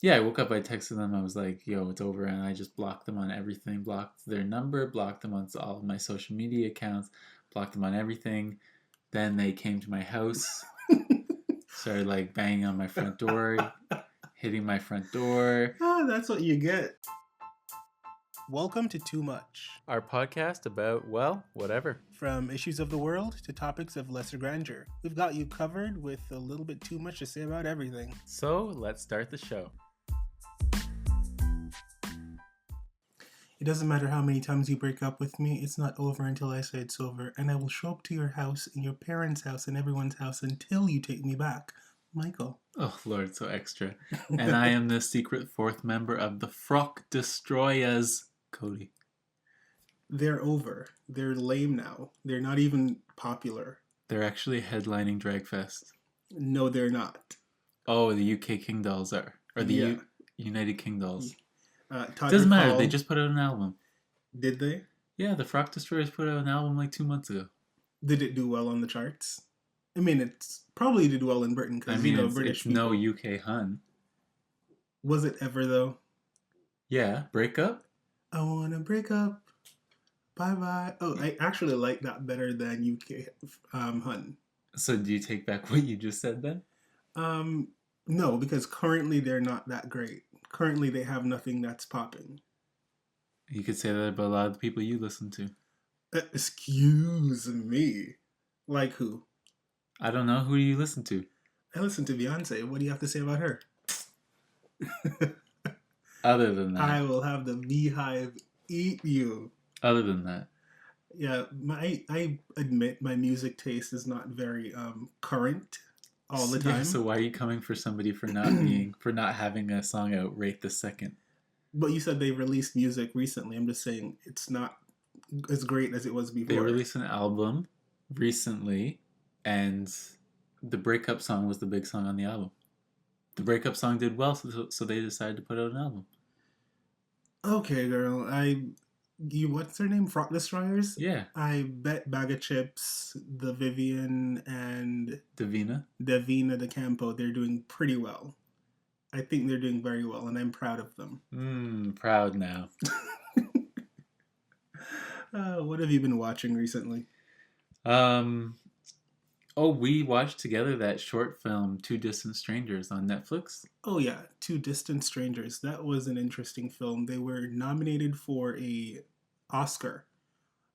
Yeah, I woke up, I texted them, I was like, yo, it's over, and I just blocked them on everything, blocked their number, blocked them on all of my social media accounts, blocked them on everything. Then they came to my house, started like banging on my front door, hitting my front door. That's what you get. Welcome to Too Much. Our podcast about, well, whatever. From issues of the world to topics of lesser grandeur. We've got you covered with a little bit too much to say about everything. So let's start the show. It doesn't matter how many times you break up with me, it's not over until I say it's over. And I will show up to your house, and your parents' house, and everyone's house until you take me back. Michael. Oh, Lord, so extra. And I am the secret fourth member of the Frock Destroyers, Cody. They're over. They're lame now. They're not even popular. They're actually headlining Dragfest. No, they're not. Oh, the UK King Dolls are. Or the United King Dolls. Todd Doesn't matter, they just put out an album. Did they? Yeah, the Frock Destroyers put out an album like 2 months ago. Did it do well on the charts? I mean, it's probably did well in Britain because, British it's people. no UK hun. Was it ever, though? Yeah, Breakup? I want to break up. Bye-bye. Oh, I actually like that better than UK hun. So do you take back what you just said then? No, because currently they're not that great. Currently they have nothing that's popping. You could say that about a lot of the people you listen to. Excuse me. Like who? I don't know. Who do you listen to? I listen to Beyonce. What do you have to say about her? Other than that. I will have the beehive eat you. Other than that. Yeah, I admit my music taste is not very current all the time. Yeah, so why are you coming for somebody for not having a song out right this second? But you said they released music recently. I'm just saying it's not as great as it was before. They released an album recently, and the breakup song was the big song on the album. The breakup song did well, so they decided to put out an album. Okay, girl. What's their name? Frock Destroyers? Yeah. I bet Bag of Chips, the Vivian, and Davina De Campo, they're doing pretty well. I think they're doing very well, and I'm proud of them. Proud now. What have you been watching recently? We watched together that short film, Two Distant Strangers, on Netflix. Oh yeah, Two Distant Strangers. That was an interesting film. They were nominated for a Oscar.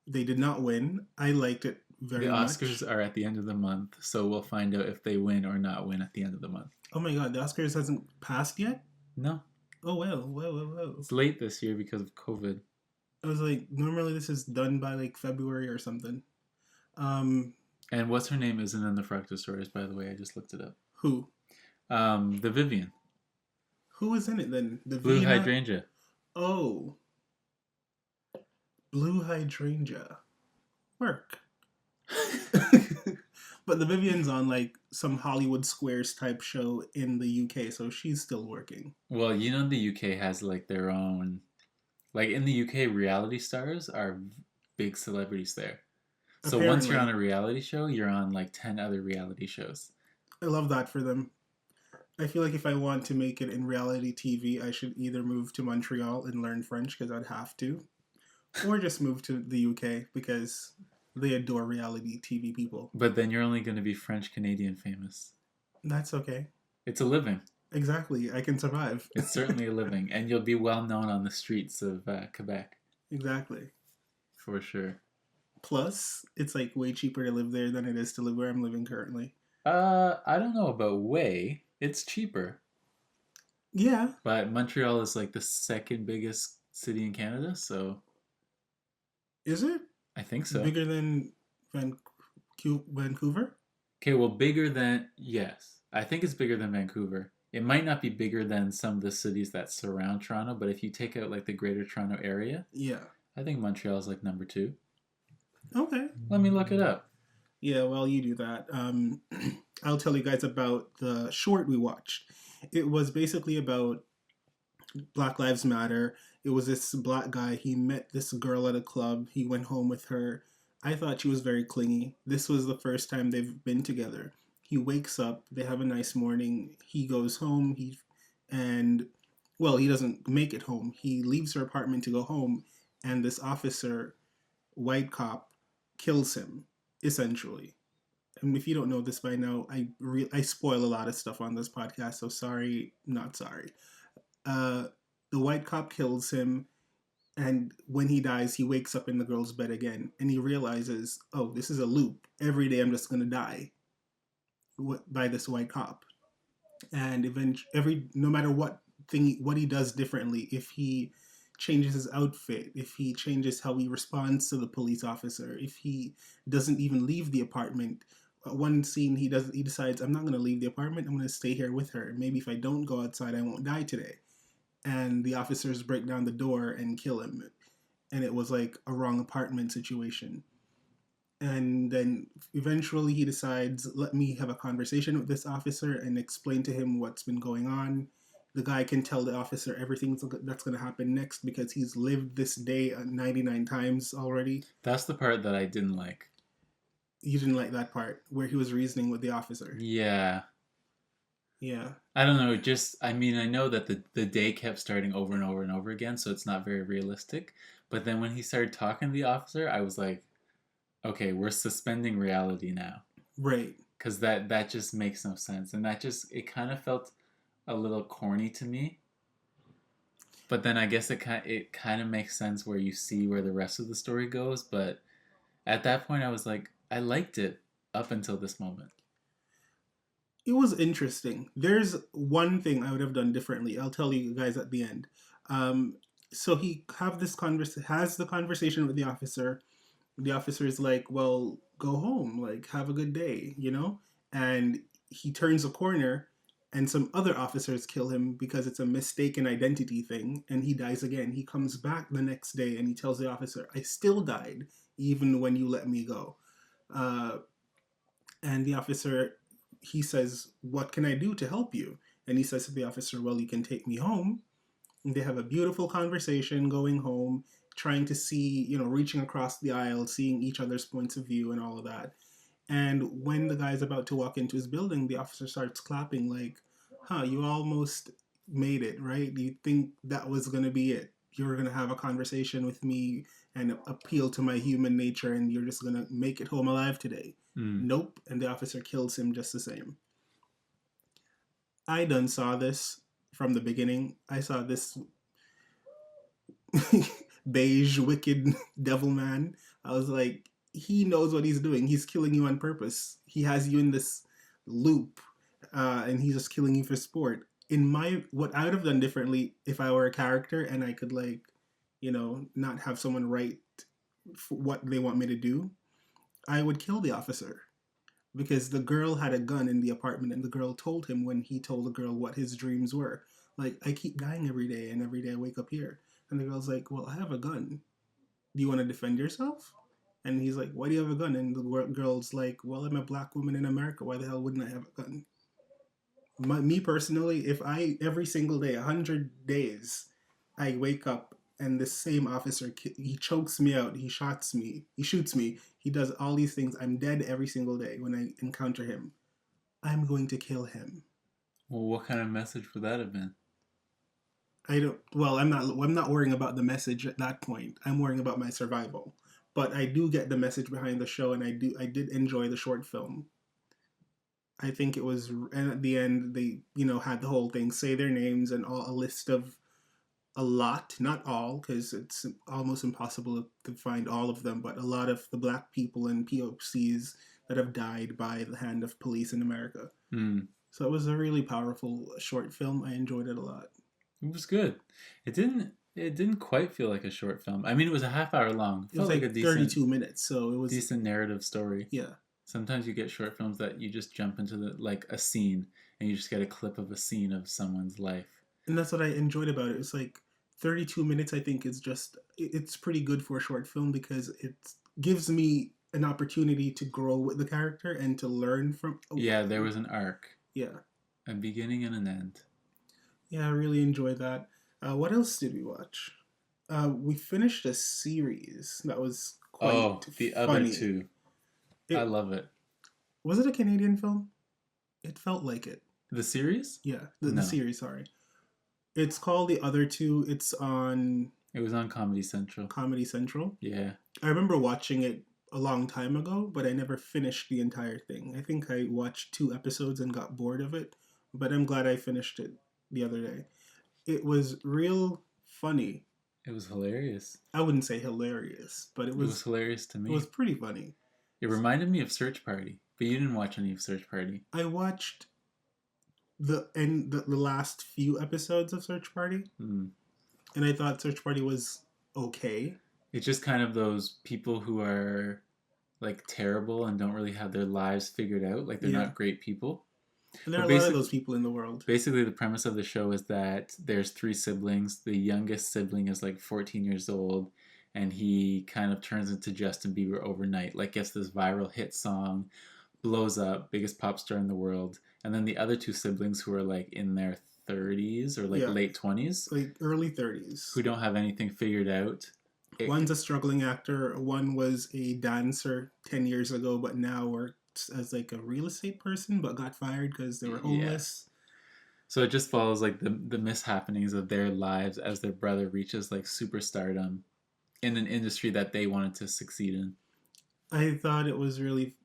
They did not win. I liked it very much. The Oscars are at the end of the month, so we'll find out if they win or not win at the end of the month. Oh my god, the Oscars hasn't passed yet? No. Oh well. It's late this year because of COVID. I was like, normally this is done by like February or something. And what's her name isn't in the Frock Destroyers, by the way. I just looked it up. Who? The Vivian. Who was in it then? The Blue Hydrangea. Oh. Blue Hydrangea. Work. But the Vivian's on like some Hollywood Squares type show in the UK, so she's still working. Well, the UK has like their own... Like in the UK, reality stars are big celebrities there. So Apparently. Once you're on a reality show, you're on like 10 other reality shows. I love that for them. I feel like if I want to make it in reality TV, I should either move to Montreal and learn French because I'd have to, or just move to the UK because they adore reality TV people. But then you're only going to be French-Canadian famous. That's okay. It's a living. Exactly. I can survive. It's certainly a living. And you'll be well known on the streets of Quebec. Exactly. For sure. Plus, it's like way cheaper to live there than it is to live where I'm living currently. I don't know about way. It's cheaper. Yeah. But Montreal is like the second biggest city in Canada, so... Is it? I think so. Bigger than Vancouver? Okay, well, bigger than... Yes. I think it's bigger than Vancouver. It might not be bigger than some of the cities that surround Toronto, but if you take out like the greater Toronto area... Yeah. I think Montreal is like number 2. Okay. Let me look it up. Yeah, well, you do that. I'll tell you guys about the short we watched. It was basically about Black Lives Matter. It was this black guy. He met this girl at a club. He went home with her. I thought she was very clingy. This was the first time they've been together. He wakes up. They have a nice morning. He goes home. And Well, he doesn't make it home. He leaves her apartment to go home, and this officer, white cop, kills him, essentially. And if you don't know this by now, I spoil a lot of stuff on this podcast, so sorry, not sorry. Uh, the white cop kills him, and when he dies, he wakes up in the girl's bed again, and he realizes, oh, this is a loop. Every day I'm just gonna die by this white cop. And eventually, no matter what he does differently, if he changes his outfit, if he changes how he responds to the police officer, if he doesn't even leave the apartment. One scene he decides, I'm not going to leave the apartment, I'm going to stay here with her. Maybe if I don't go outside I won't die today. And the officers break down the door and kill him, and it was like a wrong apartment situation. And then eventually he decides, let me have a conversation with this officer and explain to him what's been going on. The guy can tell the officer everything that's going to happen next because he's lived this day 99 times already. That's the part that I didn't like. You didn't like that part where he was reasoning with the officer? Yeah. Yeah. I don't know. I know that the day kept starting over and over and over again, so it's not very realistic. But then when he started talking to the officer, I was like, okay, we're suspending reality now. Right. Because that just makes no sense. And it kind of felt a little corny to me. But then I guess it kind of makes sense where you see where the rest of the story goes. But at that point, I was like, I liked it up until this moment. It was interesting. There's one thing I would have done differently. I'll tell you guys at the end. So he has the conversation with the officer. The officer is like, well, go home, like, have a good day, you know? And he turns a corner and some other officers kill him because it's a mistaken identity thing, and he dies again. He comes back the next day and he tells the officer, I still died even when you let me go. And the officer, he says, what can I do to help you? And he says to the officer, well, you can take me home. And they have a beautiful conversation going home, trying to see, reaching across the aisle, seeing each other's points of view and all of that. And when the guy's about to walk into his building, the officer starts clapping like, you almost made it, right? You think that was going to be it. You were going to have a conversation with me and appeal to my human nature, and you're just going to make it home alive today. Nope. And the officer kills him just the same. I done saw this from the beginning. I saw this beige, wicked devil man. I was like, he knows what he's doing. He's killing you on purpose. He has you in this loop, and he's just killing you for sport. What I would have done differently if I were a character and I could, not have someone write what they want me to do, I would kill the officer. Because the girl had a gun in the apartment, and the girl told him when he told the girl what his dreams were. Like, I keep dying every day, and every day I wake up here. And the girl's like, well, I have a gun. Do you want to defend yourself? And he's like, why do you have a gun? And the girl's like, well, I'm a black woman in America. Why the hell wouldn't I have a gun? Me personally, if every single day, 100 days, I wake up and the same officer, he chokes me out, he shoots me, he does all these things, I'm dead every single day when I encounter him, I'm going to kill him. Well, what kind of message would that have been? I'm not worrying about the message at that point. I'm worrying about my survival. But I do get the message behind the show, and I did enjoy the short film. I think it was, and at the end they, had the whole thing, say their names and a list of a lot, not all, because it's almost impossible to find all of them, but a lot of the black people and POCs that have died by the hand of police in America. So it was a really powerful short film. I enjoyed it a lot. It was good. It didn't quite feel like a short film. I mean, it was a half hour long. It was like a decent, 32 minutes, so it was decent narrative story. Yeah. Sometimes you get short films that you just jump into a scene, and you just get a clip of a scene of someone's life. And that's what I enjoyed about it. It's like 32 minutes, I think, is just, it's pretty good for a short film because it gives me an opportunity to grow with the character and to learn from. Yeah, there was an arc. Yeah. A beginning and an end. Yeah, I really enjoyed that. What else did we watch? We finished a series that was quite the funny. other two. I love it. Was it a Canadian film? It felt like it. The series? Yeah, the series, sorry. It's called The Other Two. It's on It was on Comedy Central. Comedy Central. Yeah. I remember watching it a long time ago, but I never finished the entire thing. I think I watched 2 episodes and got bored of it, but I'm glad I finished it the other day. It was real funny. It was hilarious. I wouldn't say hilarious, but It was hilarious to it me. was pretty funny. It reminded me of Search Party, but you didn't watch any of Search Party. I watched the last few episodes of Search Party, Mm. and I thought Search Party was okay. It's just kind of those people who are like terrible and don't really have their lives figured out. Like they're Yeah. not great people. And there are But a lot of those people in the world. Basically, the premise of the show is that there's 3 siblings. The youngest sibling is like 14 years old, and he kind of turns into Justin Bieber overnight. Like gets this viral hit song, blows up, biggest pop star in the world. And then the other 2 siblings who are like in their 30s or like Yeah. late 20s, Like early 30s. who don't have anything figured out. One's a struggling actor. One was a dancer 10 years ago, but now works as like a real estate person, but got fired because they were homeless. So it just follows like the mishappenings of their lives as their brother reaches like superstardom in an industry that they wanted to succeed in. I thought it was really,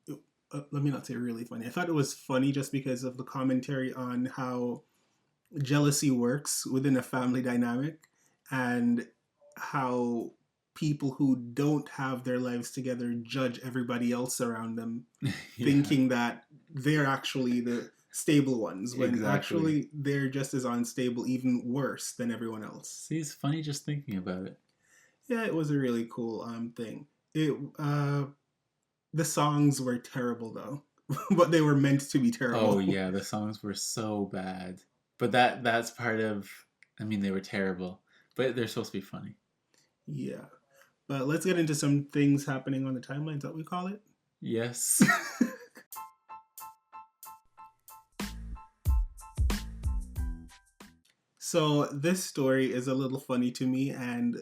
let me not say really funny. I thought it was funny just because of the commentary on how jealousy works within a family dynamic and how people who don't have their lives together judge everybody else around them, Yeah. thinking that they're actually the stable ones, when Exactly. actually they're just as unstable, even worse than everyone else. See, it's funny just thinking about it. Yeah, it was a really cool thing. The songs were terrible though, but they were meant to be terrible. Oh yeah, the songs were so bad. But that's part of, I mean, they were terrible, but they're supposed to be funny. Yeah. But let's get into some things happening on the timelines that we call it. Yes. So this story is a little funny to me, and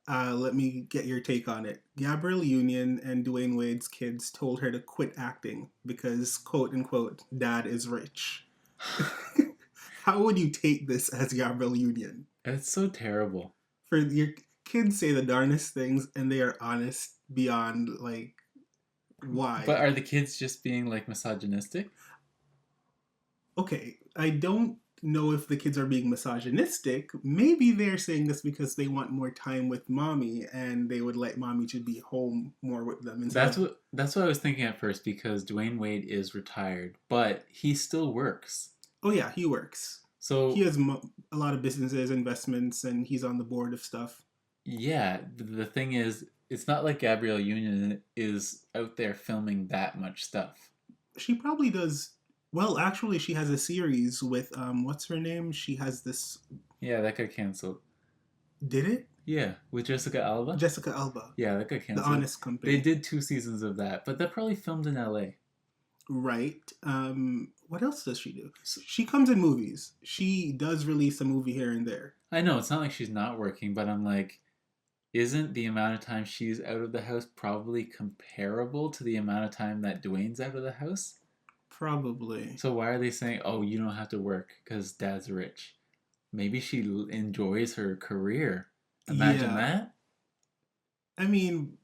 let me get your take on it. Gabrielle Union and Dwayne Wade's kids told her to quit acting because, quote unquote, dad is rich. How would you take this as Gabrielle Union? It's so terrible. For your kids say the darnest things, and they are honest beyond, like, why? But are the kids just being like misogynistic? Okay, I don't know if the kids are being misogynistic. Maybe they're saying this because they want more time with mommy, and they would like mommy to be home more with them. That's what I was thinking at first, because Dwayne Wade is retired, but he still works. Oh yeah, he works. So he has a lot of businesses, investments, and he's on the board of stuff. Yeah, the thing is, it's not like Gabrielle Union is out there filming that much stuff. She probably does. Well, actually, she has a series with what's her name? She has this. Yeah, that got canceled. Did it? Yeah, with Jessica Alba. Jessica Alba. Yeah, that got canceled. The Honest Company. They did 2 seasons of that, but that probably filmed in LA. Right. What else does she do? She comes in movies. She does release a movie here and there. I know, it's not like she's not working, but I'm like, isn't the amount of time she's out of the house probably comparable to the amount of time that Dwayne's out of the house? Probably. So why are they saying, oh, you don't have to work because dad's rich? Maybe she enjoys her career. Imagine that. I mean,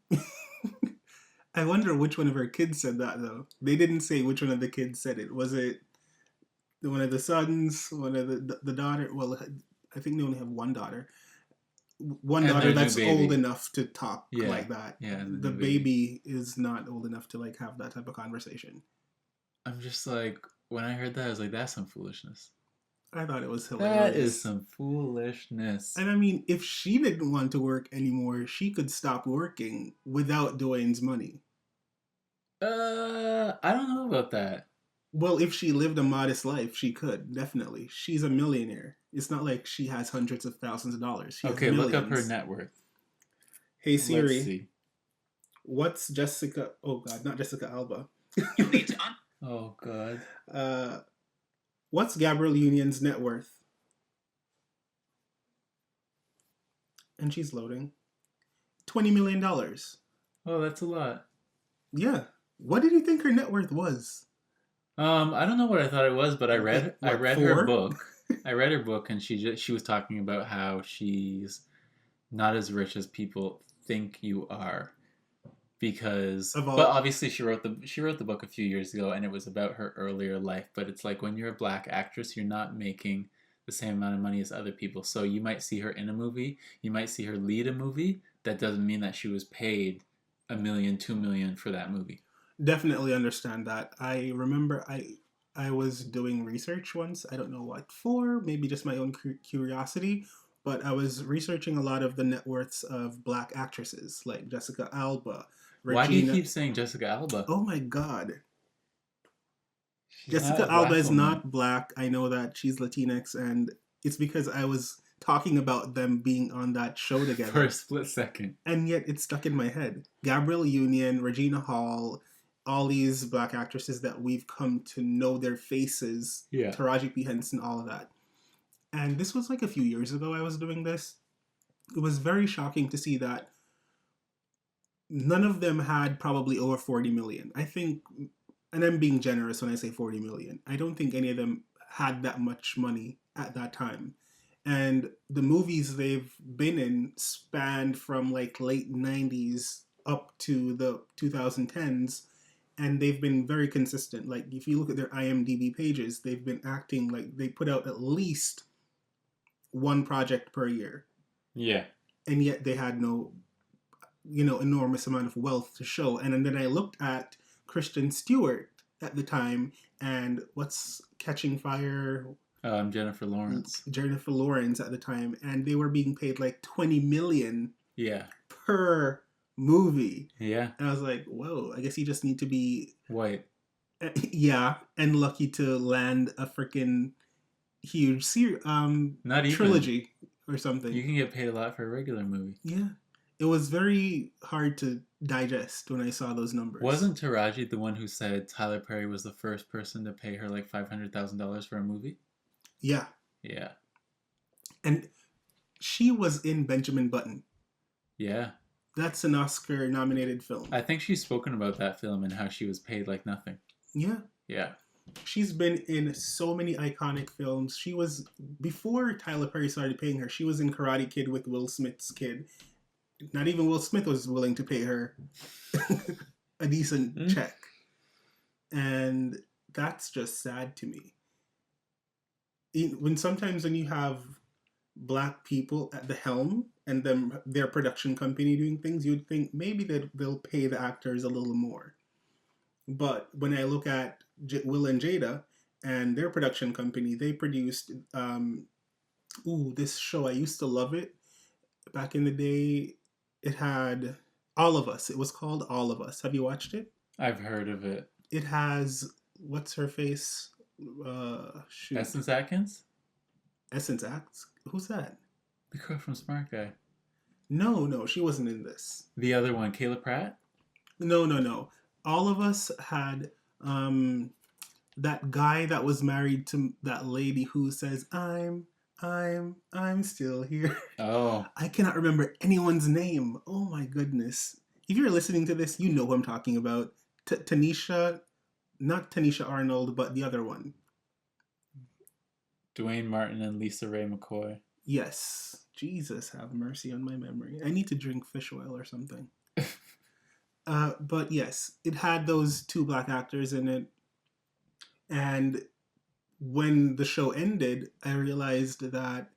I wonder which one of her kids said that, though. They didn't say which one of the kids said it. Was it one of the sons, one of the daughter? Well, I think they only have one daughter. One daughter that's old enough to talk like that. Yeah, the baby is not old enough to like have that type of conversation. I'm just like, when I heard that, I was like, that's some foolishness. I thought it was hilarious. That is some foolishness. And I mean, if she didn't want to work anymore, she could stop working without Dwayne's money. I don't know about that. Well, if she lived a modest life, she could, definitely. She's a millionaire. It's not like she has hundreds of thousands of dollars. She has millions. Look up her net worth. Hey Siri, let's see. What's Jessica... Oh God, not Jessica Alba. You need to Oh God. What's Gabrielle Union's net worth? And she's loading. $20 million. Oh, that's a lot. Yeah. What did you think her net worth was? I don't know what I thought it was, but I read her book. I read her book, and she was talking about how she's not as rich as people think you are, because Of but all, obviously she wrote the book a few years ago, and it was about her earlier life. But it's like, when you're a black actress, you're not making the same amount of money as other people. So you might see her in a movie, you might see her lead a movie. That doesn't mean that she was paid 1 million, 2 million for that movie. definitely understand that. I remember I was doing research once. I don't know what for, maybe just my own curiosity, but I was researching a lot of the net worths of black actresses like Jessica Alba, Why do you Regina. keep saying Jessica Alba? Oh my god. She's not Jessica a Alba black is woman. not black. I know that she's Latinx, and it's because I was talking about them being on that show For a together. split second. And yet it's stuck in my head. Gabrielle Union, Regina Hall, all these black actresses that we've come to know their faces, Yeah. Taraji P. Henson, all of that. And this was like a few years ago I was doing this. It was very shocking to see that none of them had probably over 40 million. I think, and I'm being generous when I say 40 million, I don't think any of them had that much money at that time. And the movies they've been in spanned from like late 90s up to the 2010s, and they've been very consistent. Like if you look at their IMDb pages, they've been acting like they put out at least one project per year, Yeah. and yet they had no, enormous amount of wealth to show. And then I looked at Kristen Stewart at the time, and what's Catching Fire, Jennifer Lawrence. Jennifer Lawrence at the time, and they were being paid like 20 million Yeah. per movie. Yeah. And I was like, whoa, I guess you just need to be White. yeah, and lucky to land a freaking huge Not even. trilogy or something. You can get paid a lot for a regular movie. Yeah. It was very hard to digest when I saw those numbers. Wasn't Taraji the one who said Tyler Perry was the first person to pay her like $500,000 for a movie? Yeah. Yeah. And she was in Benjamin Button. Yeah. That's an Oscar nominated film. I think she's spoken about that film and how she was paid like nothing. Yeah. Yeah. She's been in so many iconic films. She was, before Tyler Perry started paying her, she was in Karate Kid with Will Smith's kid. Not even Will Smith was willing to pay her a decent check. And that's just sad to me. Sometimes when you have black people at the helm and then their production company doing things, you'd think maybe they'll pay the actors a little more. But when I look at Will and Jada and their production company, they produced this show. I used to love it back in the day. It had All of Us. It was called All of Us. Have you watched it? I've heard of it. It has, what's her face? Essence Atkins? Essence Atkins? Who's that? The girl from Smart Guy. No, she wasn't in this. The other one, Kayla Pratt? No. All of Us had that guy that was married to that lady who says, I'm still here. Oh. I cannot remember anyone's name. Oh my goodness. If you're listening to this, you know who I'm talking about. Tanisha, not Tanisha Arnold, but the other one. Dwayne Martin and Lisa Ray McCoy. Yes. Jesus, have mercy on my memory. I need to drink fish oil or something. But yes, it had those two black actors in it. And when the show ended, I realized that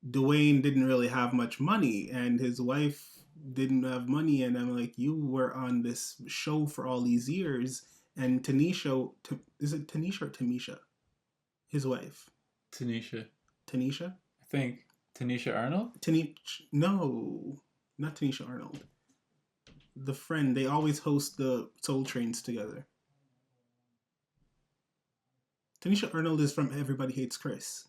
Dwayne didn't really have much money and his wife didn't have money. And I'm like, you were on this show for all these years. And Tanisha, is it Tanisha or Tamisha? His wife. Tanisha. I think. Tanisha Arnold? No, not Tanisha Arnold. The friend, they always host the Soul Trains together. Tanisha Arnold is from Everybody Hates Chris.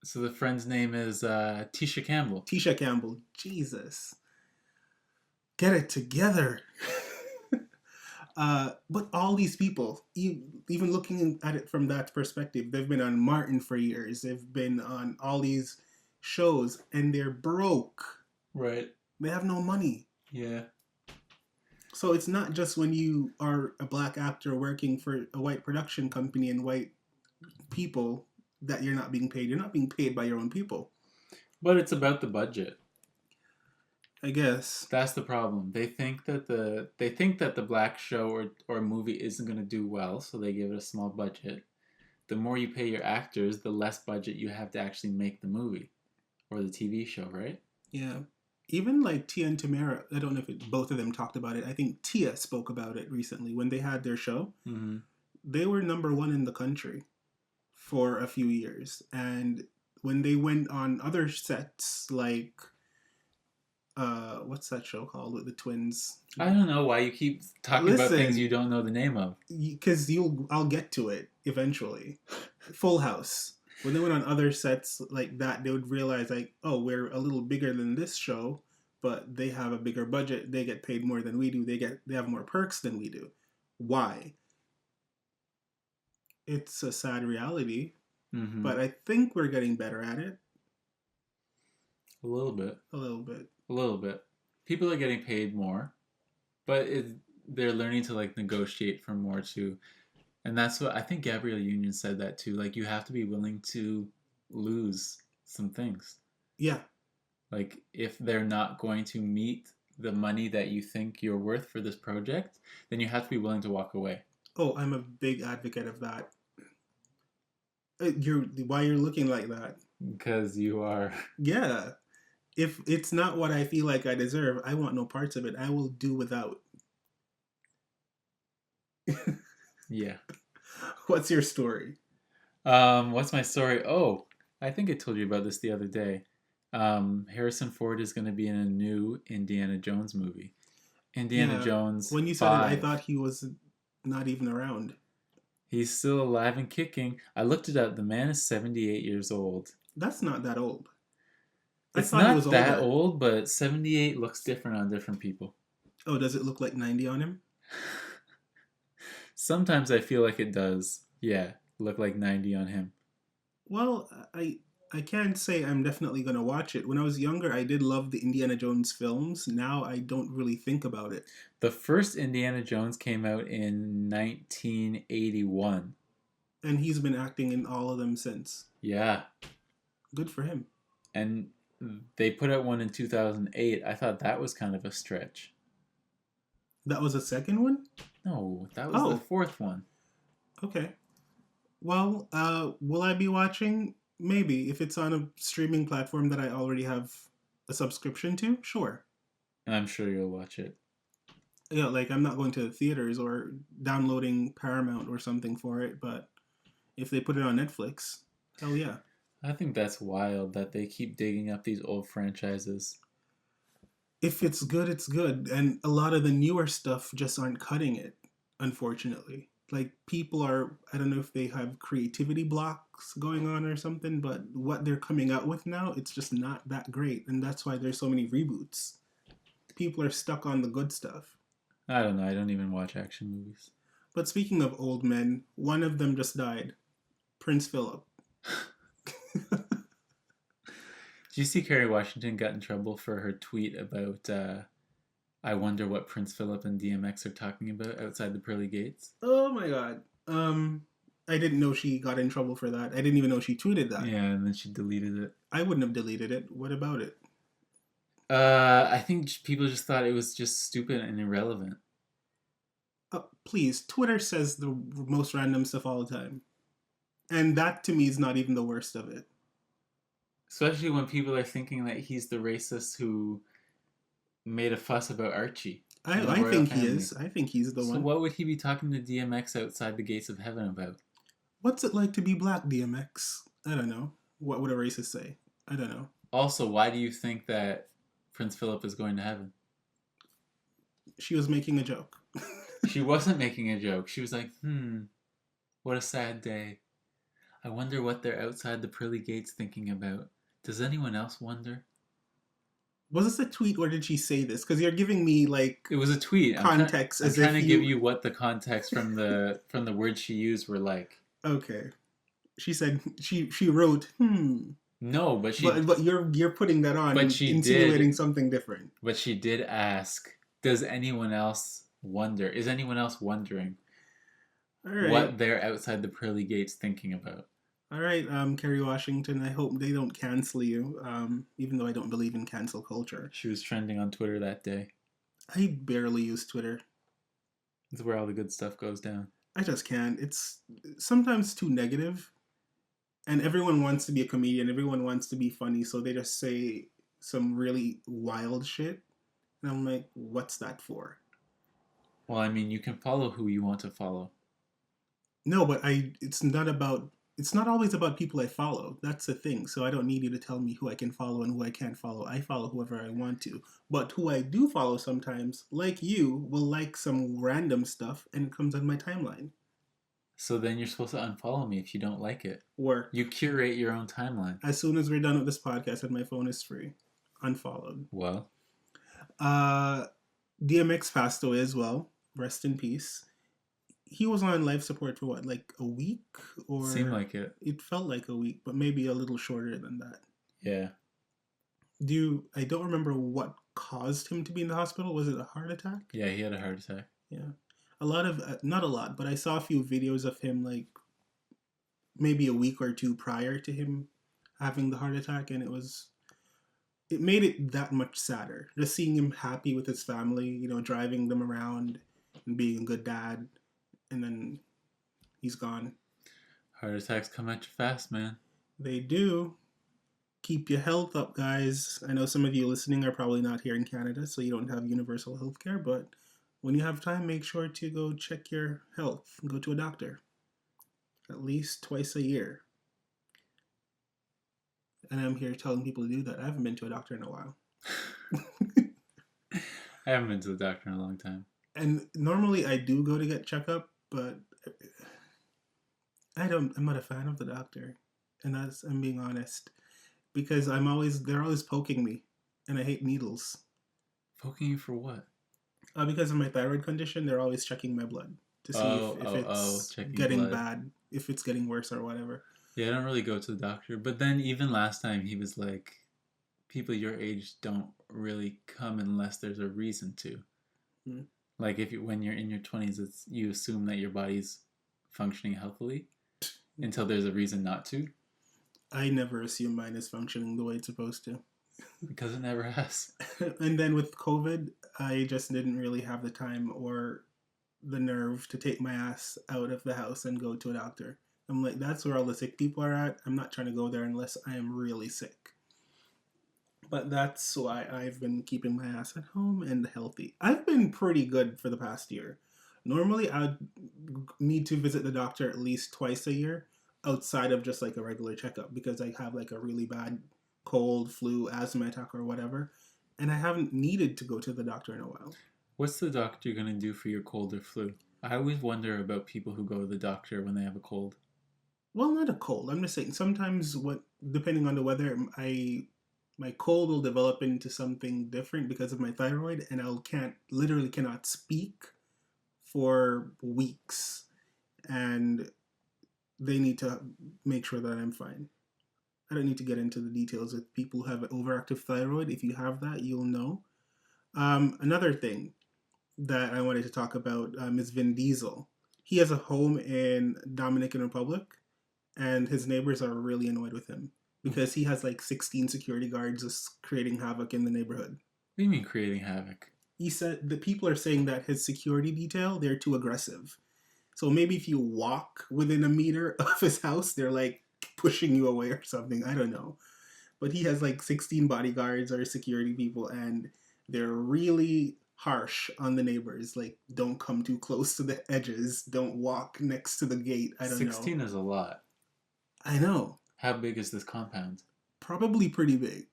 So the friend's name is Tisha Campbell. Tisha Campbell. Jesus. Get it together. But all these people, even looking at it from that perspective, they've been on Martin for years. They've been on all these shows, and they're broke. Right. They have no money. Yeah. So it's not just when you are a black actor working for a white production company and white people that you're not being paid. You're not being paid by your own people. But it's about the budget. I guess. That's the problem. They think that the black show or movie isn't going to do well, so they give it a small budget. The more you pay your actors, the less budget you have to actually make the movie or the TV show, right? Yeah. Even like Tia and Tamara, I don't know if both of them talked about it. I think Tia spoke about it recently when they had their show. Mm-hmm. They were number one in the country for a few years. And when they went on other sets, like, what's that show called with the twins? I don't know why you keep talking about things you don't know the name of. Because I'll get to it eventually. Full House. When they went on other sets like that, they would realize, like, oh, we're a little bigger than this show, but they have a bigger budget. They get paid more than we do. They have more perks than we do. Why? It's a sad reality, but I think we're getting better at it. A little bit. A little bit. A little bit. People are getting paid more, but they're learning to like negotiate for more too. And that's what I think Gabrielle Union said that too. Like, you have to be willing to lose some things. Yeah. Like, if they're not going to meet the money that you think you're worth for this project, then you have to be willing to walk away. Oh, I'm a big advocate of that. Why you're looking like that? Because you are. Yeah. If it's not what I feel like I deserve, I want no parts of it. I will do without. Yeah. What's your story? What's my story? Oh, I think I told you about this the other day. Harrison Ford is going to be in a new Indiana Jones movie. Indiana Jones. When you said 5. It, I thought he was not even around. He's still alive and kicking. I looked it up. The man is 78 years old. That's not that old. It's not that old, but 78 looks different on different people. Oh, does it look like 90 on him? Sometimes I feel like it does. Yeah, look like 90 on him. Well, I can't say I'm definitely going to watch it. When I was younger, I did love the Indiana Jones films. Now I don't really think about it. The first Indiana Jones came out in 1981. And he's been acting in all of them since. Yeah. Good for him. And they put out one in 2008. I thought that was kind of a stretch. That was a second one? No, that was the fourth one. Okay. Well, will I be watching? Maybe. If it's on a streaming platform that I already have a subscription to, sure. And I'm sure you'll watch it. Yeah, like I'm not going to the theaters or downloading Paramount or something for it, but if they put it on Netflix, hell yeah. I think that's wild that they keep digging up these old franchises. If it's good, it's good. And a lot of the newer stuff just aren't cutting it, unfortunately. Like, people are, I don't know if they have creativity blocks going on or something, but what they're coming out with now, it's just not that great. And that's why there's so many reboots. People are stuck on the good stuff. I don't know. I don't even watch action movies. But speaking of old men, one of them just died. Prince Phillip. Did you see Kerry Washington got in trouble for her tweet about, I wonder what Prince Phillip and DMX are talking about outside the pearly gates? Oh my god. I didn't know she got in trouble for that. I didn't even know she tweeted that. Yeah, and then she deleted it. I wouldn't have deleted it. What about it? I think people just thought it was just stupid and irrelevant. Please, Twitter says the most random stuff all the time. And that, to me, is not even the worst of it. Especially when people are thinking that he's the racist who made a fuss about Archie. I think he is. I think he's the one. So what would he be talking to DMX outside the gates of heaven about? What's it like to be black, DMX? I don't know. What would a racist say? I don't know. Also, why do you think that Prince Philip is going to heaven? She was making a joke. She wasn't making a joke. She was like, what a sad day. I wonder what they're outside the pearly gates thinking about. Does anyone else wonder? Was this a tweet or did she say this? Because you're giving me like it was a tweet. Context. I'm trying to give you what the context from the words she used were like. Okay, she said she wrote No, but you're putting that on. But she insinuating something different. But she did ask, does anyone else wonder? Is anyone else wondering what they're outside the pearly gates thinking about? All right, Kerry Washington. I hope they don't cancel you. Even though I don't believe in cancel culture. She was trending on Twitter that day. I barely use Twitter. It's where all the good stuff goes down. I just can't. It's sometimes too negative, and everyone wants to be a comedian. Everyone wants to be funny, so they just say some really wild shit, and I'm like, what's that for? Well, I mean, you can follow who you want to follow. No, but it's not about. It's not always about people I follow. That's the thing. So I don't need you to tell me who I can follow and who I can't follow. I follow whoever I want to. But who I do follow sometimes, like you, will like some random stuff and it comes on my timeline. So then you're supposed to unfollow me if you don't like it. Work. You curate your own timeline. As soon as we're done with this podcast and my phone is free, unfollowed. Well, DMX passed away as well. Rest in peace. He was on life support for what, like a week? Or seemed like it. It felt like a week, but maybe a little shorter than that. Yeah. I don't remember what caused him to be in the hospital. Was it a heart attack? Yeah, he had a heart attack. Yeah. A lot of, not a lot, but I saw a few videos of him like maybe a week or two prior to him having the heart attack, and it made it that much sadder. Just seeing him happy with his family, you know, driving them around and being a good dad, and then he's gone. Heart attacks come at you fast, man. They do. Keep your health up, guys. I know some of you listening are probably not here in Canada, so you don't have universal health care, but when you have time, make sure to go check your health and go to a doctor at least twice a year. And I'm here telling people to do that. I haven't been to a doctor in a while. I haven't been to the doctor in a long time. And normally I do go to get checkup, but I'm not a fan of the doctor. And I'm being honest. Because they're always poking me. And I hate needles. Poking you for what? Because of my thyroid condition, they're always checking my blood to see if it's getting bad, if it's getting worse or whatever. Yeah, I don't really go to the doctor. But then even last time, he was like, people your age don't really come unless there's a reason to. Mm. Like when you're in your 20s, you assume that your body's functioning healthily until there's a reason not to. I never assume mine is functioning the way it's supposed to. Because it never has. And then with COVID, I just didn't really have the time or the nerve to take my ass out of the house and go to a doctor. I'm like, that's where all the sick people are at. I'm not trying to go there unless I am really sick. But that's why I've been keeping my ass at home and healthy. I've been pretty good for the past year. Normally, I would need to visit the doctor at least twice a year outside of just like a regular checkup because I have like a really bad cold, flu, asthma attack or whatever. And I haven't needed to go to the doctor in a while. What's the doctor going to do for your cold or flu? I always wonder about people who go to the doctor when they have a cold. Well, not a cold. I'm just saying sometimes depending on the weather, my cold will develop into something different because of my thyroid, and literally cannot speak for weeks. And they need to make sure that I'm fine. I don't need to get into the details with people who have an overactive thyroid. If you have that, you'll know. Another thing that I wanted to talk about is Vin Diesel. He has a home in Dominican Republic, and his neighbors are really annoyed with him because he has like 16 security guards just creating havoc in the neighborhood. What do you mean creating havoc? He said the people are saying that his security detail, they're too aggressive. So maybe if you walk within a meter of his house, they're like pushing you away or something. I don't know. But he has like 16 bodyguards or security people, and they're really harsh on the neighbors. Like, don't come too close to the edges. Don't walk next to the gate. I don't 16 know. 16 is a lot. I know. How big is this compound? Probably pretty big.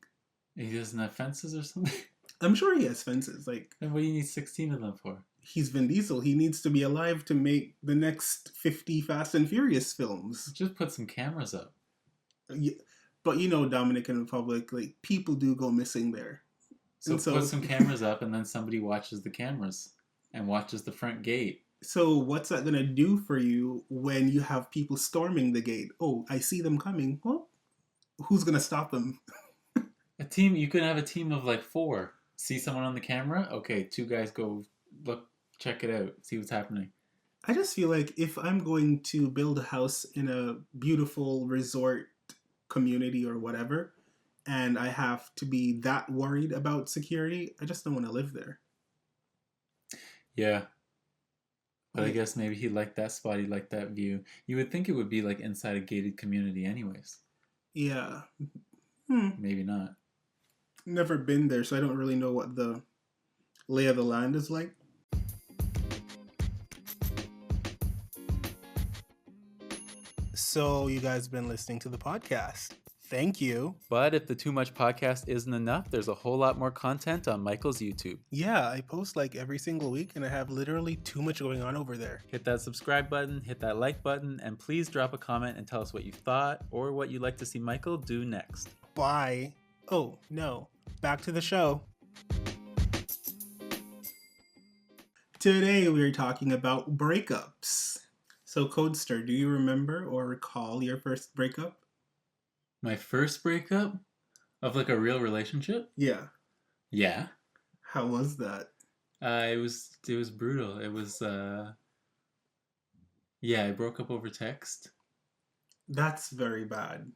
He doesn't have fences or something? I'm sure he has fences. Like, and what do you need 16 of them for? He's Vin Diesel. He needs to be alive to make the next 50 Fast and Furious films. Just put some cameras up. Yeah, but you know, Dominican Republic, like, people do go missing there. So put some cameras up, and then somebody watches the cameras and watches the front gate. So what's that going to do for you when you have people storming the gate? Oh, I see them coming. Well, who's going to stop them? You could have a team of like 4. See someone on the camera? Okay, 2 guys go look, check it out, see what's happening. I just feel like if I'm going to build a house in a beautiful resort community or whatever, and I have to be that worried about security, I just don't want to live there. Yeah. But I Like, guess maybe he liked that spot, he liked that view. You would think it would be like inside a gated community anyways. yeah. Hmm. Maybe not. Never been there, so I don't really know what the lay of the land is like. So, you guys been listening to the podcast. Thank you. But if the Too Much podcast isn't enough, there's a whole lot more content on Michael's YouTube. Yeah, I post like every single week and I have literally too much going on over there. Hit that subscribe button, hit that like button, and please drop a comment and tell us what you thought or what you'd like to see Michael do next. Bye. Oh, no. Back to the show. Today we're talking about breakups. So, Codester, do you remember or recall your first breakup? My first breakup of like a real relationship? Yeah. Yeah. How was that? It was brutal. It was yeah, I broke up over text. That's very bad.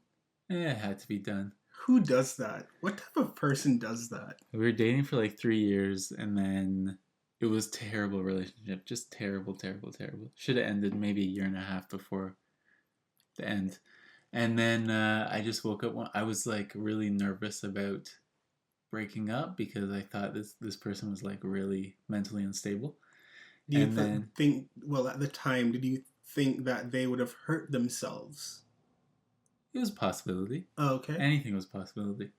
It had to be done. Who does that? What type of person does that? We were dating for like 3 years and then it was terrible relationship. Just terrible, terrible, terrible. Should have ended maybe a year and a half before the end. And then I just woke up. I was like really nervous about breaking up because I thought this person was like really mentally unstable. Do you And then think, well, at the time, did you think that they would have hurt themselves? it was a possibility. Oh, okay. Anything was a possibility.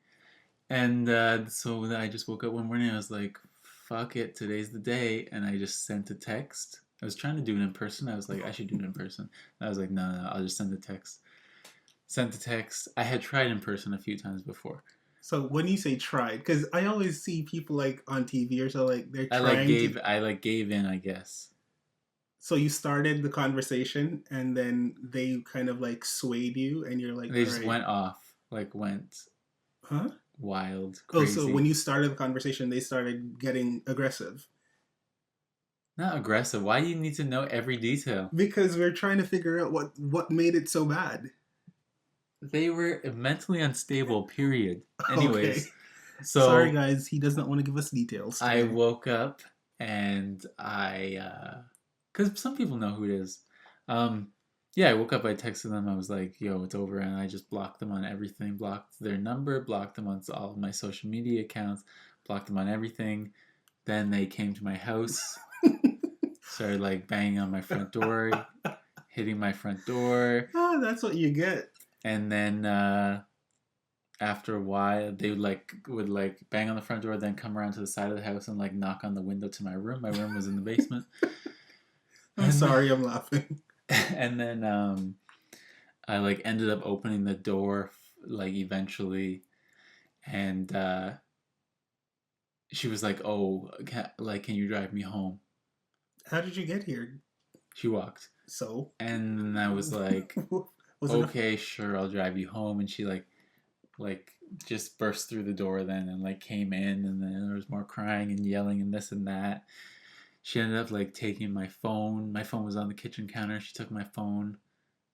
And so then I just woke up one morning. I was like, "Fuck it, today's the day." And I just sent a text. I was trying to do it in person. I was like, I should do it in person. And I was like, no, I'll just send a text. Sent the text. I had tried in person a few times before. So when you say tried, because I always see people like on TV or so, like they're trying I gave in, I guess. So you started the conversation and then they kind of like swayed you and you're like, they just went off, like went wild, crazy. Oh, so when you started the conversation, they started getting aggressive. Not aggressive. Why do you need to know every detail? Because we're trying to figure out what made it so bad. They were mentally unstable, period. Anyways, Okay. So sorry guys, he does not want to give us details today. I woke up and because some people know who it is. Yeah, I woke up, I texted them, I was like, yo, it's over, and I just blocked them on everything, blocked their number, blocked them on all of my social media accounts, blocked them on everything. Then they came to my house, started like banging on my front door, hitting my front door. Oh, that's what you get. And then after a while, they would bang on the front door, then come around to the side of the house and like knock on the window to my room. My room was in the basement. I'm sorry, I'm laughing. And then I like ended up opening the door like eventually, and she was like, "Oh, can you drive me home?" How did you get here? She walked. So? And then I was like, okay, sure, I'll drive you home. And she like just burst through the door then and like came in, and then there was more crying and yelling and this and that. She ended up like taking my phone. My phone was on the kitchen counter. She took my phone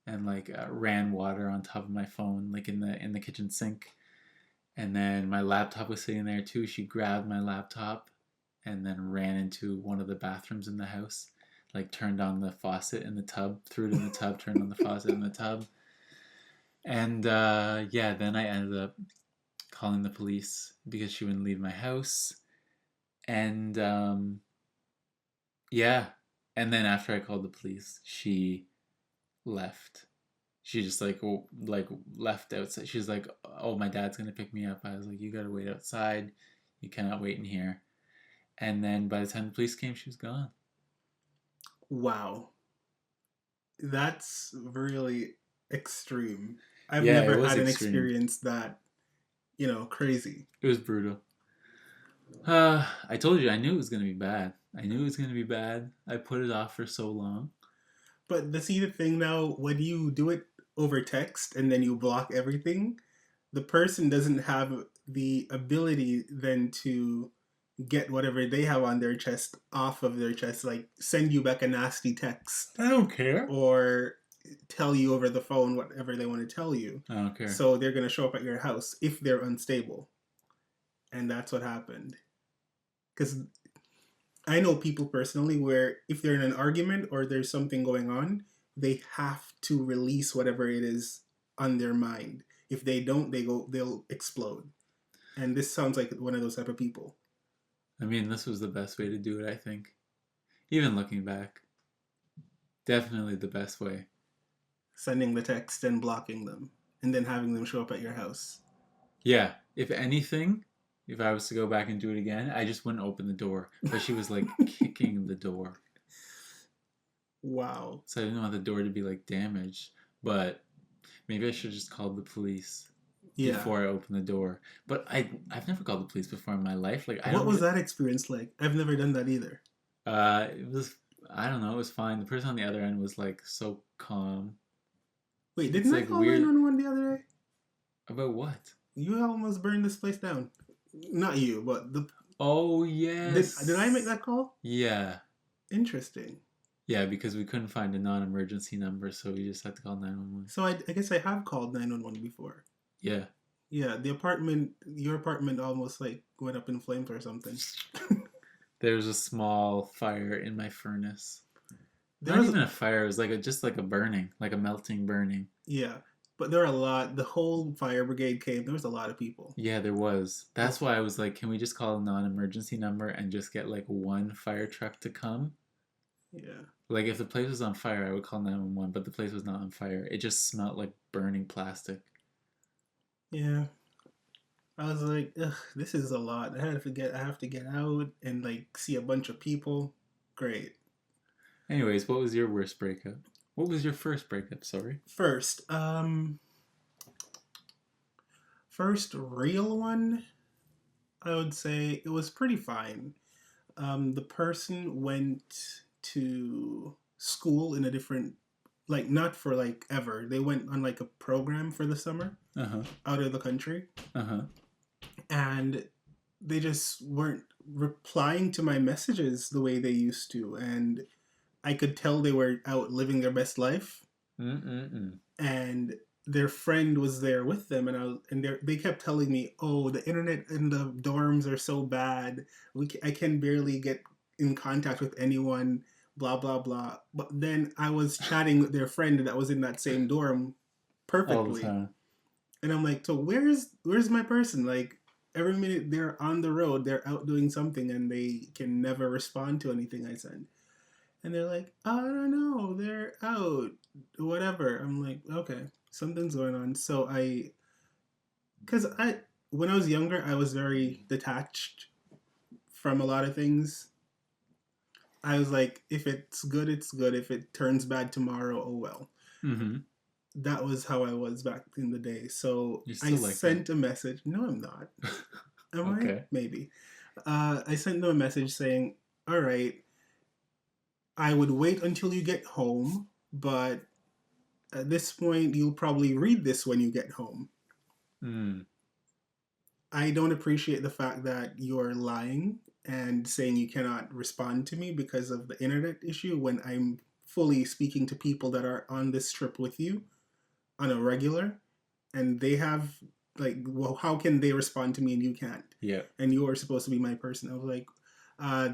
and like ran water on top of my phone, like in the kitchen sink. And then my laptop was sitting there too. She grabbed my laptop and then ran into one of the bathrooms in the house, like turned on the faucet in the tub, threw it in the tub, turned on the faucet in the tub. And yeah, then I ended up calling the police because she wouldn't leave my house. And yeah, and then after I called the police, she left. She just like left outside. She's like, "Oh, my dad's gonna pick me up." I was like, "You gotta wait outside. You cannot wait in here." And then by the time the police came, she was gone. Wow, that's really extreme. I've never had an experience that, crazy. It was brutal. I told you, I knew it was gonna be bad. I put it off for so long. But see the thing now, when you do it over text and then you block everything, the person doesn't have the ability then to get whatever they have on their chest off of their chest, like send you back a nasty text I don't care. or tell you over the phone whatever they want to tell you. I don't care. So they're going to show up at your house if they're unstable. And that's what happened. Because I know people personally where if they're in an argument or there's something going on, they have to release whatever it is on their mind. If they don't, they'll explode. And this sounds like one of those type of people. I mean, this was the best way to do it, I think. Even looking back. Definitely the best way. Sending the text and blocking them. And then having them show up at your house. Yeah. If anything, if I was to go back and do it again, I just wouldn't open the door. But she was like kicking the door. Wow. So I didn't want the door to be like damaged. But maybe I should have just called the police before I opened the door. But I've never called the police before in my life. Like, what was that experience like? I've never done that either. It was, I don't know, it was fine. The person on the other end was like so calm. Wait, didn't I call 911 the other day? About what? You almost burned this place down. Not you, but the... Oh, yes. Did I make that call? Yeah. Interesting. Yeah, because we couldn't find a non-emergency number, so we just had to call 911. So I guess I have called 911 before. Yeah. Yeah, your apartment almost like went up in flames or something. There was a small fire in my furnace. Not even a fire, it was like just like a burning, like a melting burning. Yeah, but there were a lot. The whole fire brigade came. There was a lot of people. Yeah, there was. That's why I was like, can we just call a non-emergency number and just get like one fire truck to come? Yeah. Like if the place was on fire, I would call 911, but the place was not on fire. It just smelled like burning plastic. Yeah. I was like, ugh, this is a lot. I have to get out and like see a bunch of people. Great. Anyways, what was your worst breakup? What was your first breakup, sorry? First real one, I would say it was pretty fine. The person went to school in a different, like not for like ever. They went on like a program for the summer out of the country. And they just weren't replying to my messages the way they used to. And I could tell they were out living their best life. And their friend was there with them, and they kept telling me, "Oh, the internet in the dorms are so bad. I can barely get in contact with anyone. Blah blah blah." But then I was chatting with their friend that was in that same dorm perfectly, all the time. And I'm like, "So where's my person? Like every minute they're on the road, they're out doing something, and they can never respond to anything I send." And they're like, "I don't know, they're out, whatever." I'm like, okay, something's going on. So when I was younger, I was very detached from a lot of things. I was like, if it's good, it's good. If it turns bad tomorrow, oh well. That was how I was back in the day. So I sent a message. No, I'm not. Am I? Maybe. I sent them a message saying, all right, I would wait until you get home, but at this point, you'll probably read this when you get home. I don't appreciate the fact that you're lying and saying you cannot respond to me because of the internet issue when I'm fully speaking to people that are on this trip with you on a regular, and they have like, well, how can they respond to me and you can't? Yeah. And you are supposed to be my person. I was like,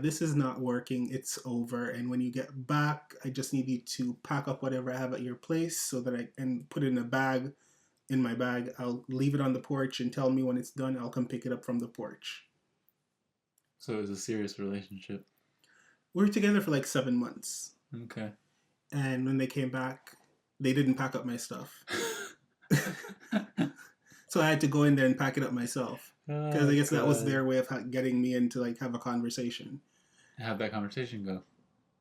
this is not working. It's over. And when you get back, I just need you to pack up whatever I have at your place so that I can put it in my bag. I'll leave it on the porch and tell me when it's done. I'll come pick it up from the porch. So it was a serious relationship. We were together for like 7 months. Okay. And when they came back, they didn't pack up my stuff. So I had to go in there and pack it up myself. Because I guess that was their way of getting me in to like have a conversation. How'd that conversation go?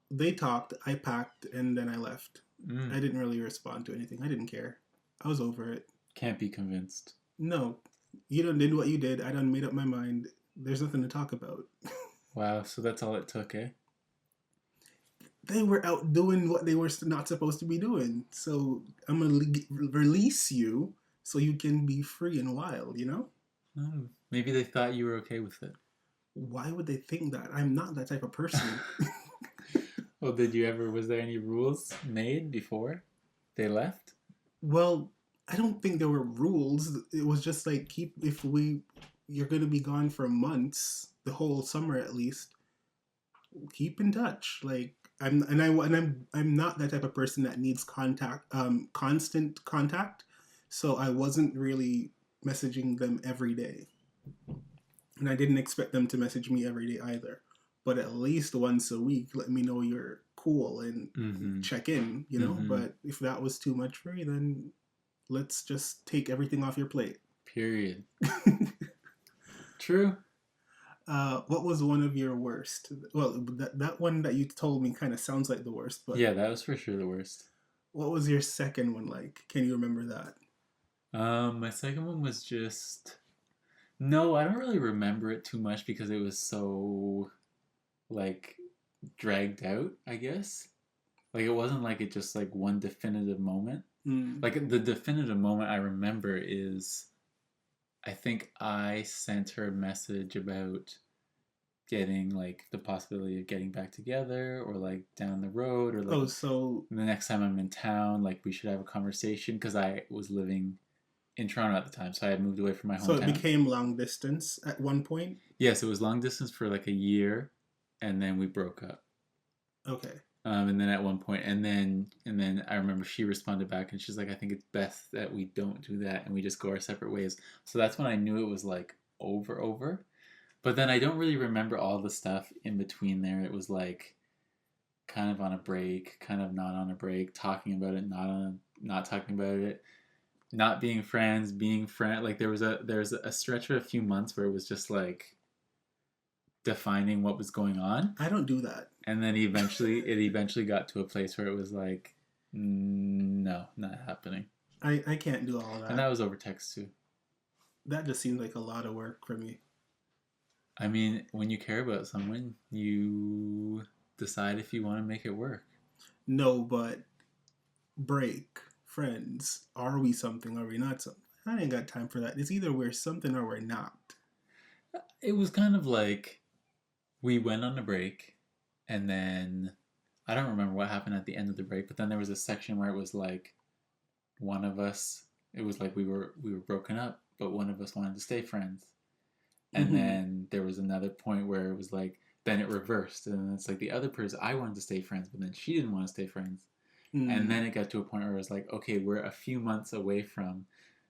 They talked, I packed, and then I left. I didn't really respond to anything. I didn't care. I was over it. Can't be convinced. No. You done did what you did. I done made up my mind. There's nothing to talk about. Wow, so that's all it took, eh? They were out doing what they were not supposed to be doing. So I'm going to release you so you can be free and wild, you know? Maybe they thought you were okay with it. why would they think that? I'm not that type of person. Well, was there any rules made before they left? Well, I don't think there were rules. It was just like you're gonna be gone for months, the whole summer at least. Keep in touch. Like I'm not that type of person that needs constant contact. So I wasn't really messaging them every day, and I didn't expect them to message me every day either. But at least once a week, let me know you're cool and Mm-hmm. check in. Mm-hmm. But if that was too much for you, then let's just take everything off your plate. Period. True. What was one of your worst? Well, that one that you told me kind of sounds like the worst, but Yeah, that was for sure the worst. what was your second one like? Can you remember that? My second one was just no, I don't really remember it too much because it was so like dragged out, I guess. Like it wasn't like it just like one definitive moment. Mm. Like the definitive moment I remember is I think I sent her a message about getting like the possibility of getting back together or like down the road or like Oh, so the next time I'm in town, like we should have a conversation because I was living in Toronto at the time, so I had moved away from my so it hometown. became long distance at one point. Yes, it was long distance for like a year, and then we broke up. Okay. And then at one point, and then I remember she responded back, and she's like, "I think it's best that we don't do that, and we just go our separate ways." So that's when I knew it was like over. But then I don't really remember all the stuff in between there. It was like kind of on a break, kind of not on a break, talking about it, not talking about it, not being friends, being friend. Like there's a stretch of a few months where it was just like defining what was going on, I don't do that. and then eventually got to a place where it was like, no, not happening, I can't do all and that. that was over text too. That just seems like a lot of work for me. I mean, when you care about someone, you decide if you want to make it work. No, but break, friends. Are we something? Are we not something? I ain't got time for that. It's either we're something or we're not. It was kind of like we went on a break, and then I don't remember what happened at the end of the break, but then there was a section where it was like one of us. It was like we were broken up, but one of us wanted to stay friends. And Mm-hmm. then there was another point where it was like then it reversed, and it's like the other person I wanted to stay friends, but then she didn't want to stay friends. And then it got to a point where it was like, okay, we're a few months away from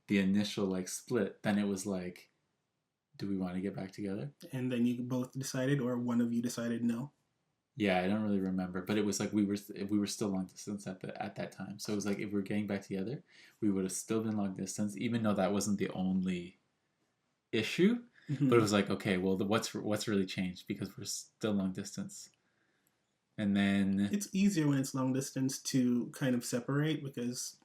the initial like split. Then it was like, do we want to get back together? And then you both decided, or one of you decided no. Yeah, I don't really remember, but it was like we were still long distance at that time. So it was like if we were getting back together, we would have still been long distance, even though that wasn't the only issue. Mm-hmm. But it was like, okay, well, what's really changed because we're still long distance. And then It's easier when it's long distance to kind of separate because,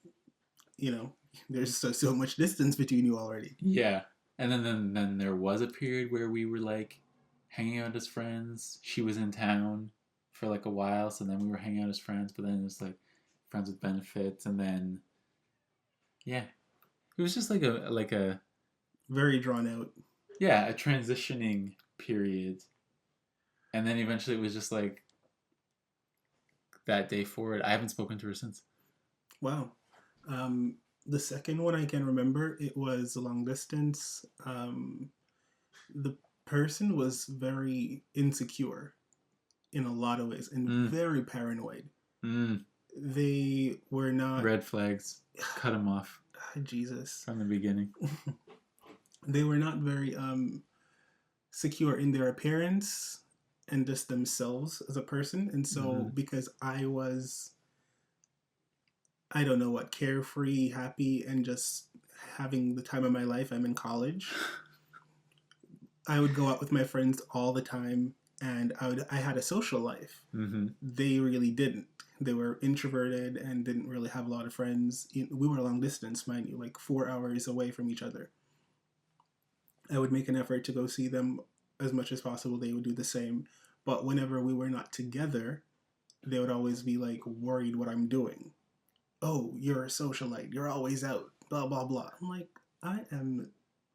there's so much distance between you already. yeah, and then there was a period where we were like hanging out as friends. She was in town for like a while, so then we were hanging out as friends. But then it was like friends with benefits, and then yeah, it was just like a Very drawn out. yeah a transitioning period, and then eventually it was just like that day forward. I haven't spoken to her since. Wow. The second one I can remember, it was long distance. The person was very insecure in a lot of ways and very paranoid. They were not red flags. Cut them off. Jesus. From the beginning. They were not very secure in their appearance and just themselves as a person. And so because I was, I don't know what, carefree, happy, and just having the time of my life, I'm in college. I would go out with my friends all the time, and I had a social life. Mm-hmm. They really didn't. They were introverted and didn't really have a lot of friends. We were long distance, mind you, like 4 hours away from each other. I would make an effort to go see them as much as possible. They would do the same. But whenever we were not together, they would always be like worried what I'm doing. Oh, you're a socialite. You're always out. Blah, blah, blah. I'm like, I am